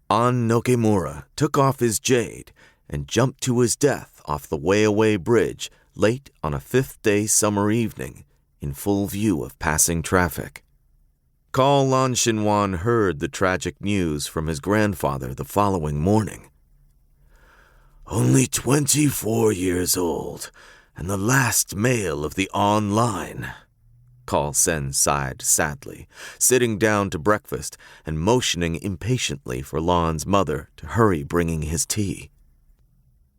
Aun Ure took off his jade and jumped to his death off the way-away bridge late on a fifth-day summer evening in full view of passing traffic. Kaul Lan heard the tragic news from his grandfather the following morning. "Only 24 years old, and the last male of the Aun line," Kaul Sen sighed sadly, sitting down to breakfast and motioning impatiently for Lan's mother to hurry bringing his tea.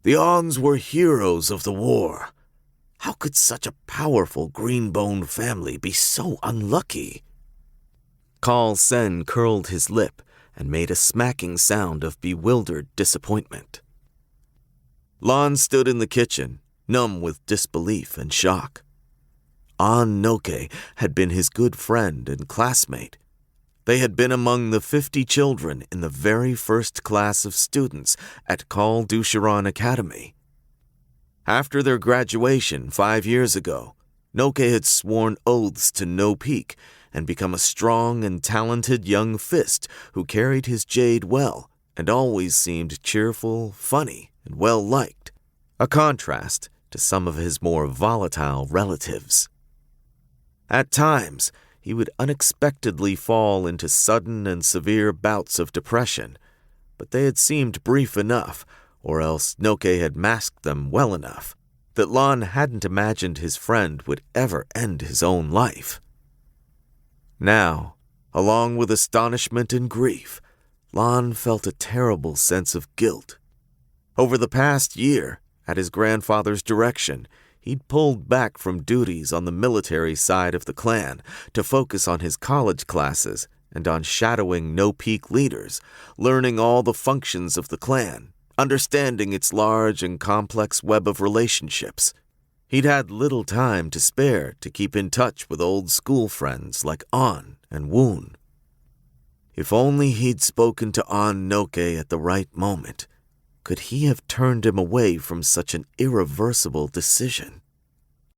"The Auns were heroes of the war. How could such a powerful green-bone family be so unlucky?" Kaul Sen curled his lip and made a smacking sound of bewildered disappointment. Lan stood in the kitchen, numb with disbelief and shock. Aun Ure had been his good friend and classmate. They had been among the 50 children in the very first class of students at Kaul Academy. After their graduation 5 years ago, Ure had sworn oaths to no peak and become a strong and talented young fist who carried his jade well and always seemed cheerful, funny, and well-liked, a contrast to some of his more volatile relatives. At times, he would unexpectedly fall into sudden and severe bouts of depression, but they had seemed brief enough, or else Ure had masked them well enough, that Lan hadn't imagined his friend would ever end his own life. Now, along with astonishment and grief, Lan felt a terrible sense of guilt. Over the past year, at his grandfather's direction, he'd pulled back from duties on the military side of the clan to focus on his college classes and on shadowing no-peak leaders, learning all the functions of the clan, understanding its large and complex web of relationships. He'd had little time to spare to keep in touch with old school friends like Aun and Woon. If only he'd spoken to Aun Ure at the right moment, could he have turned him away from such an irreversible decision?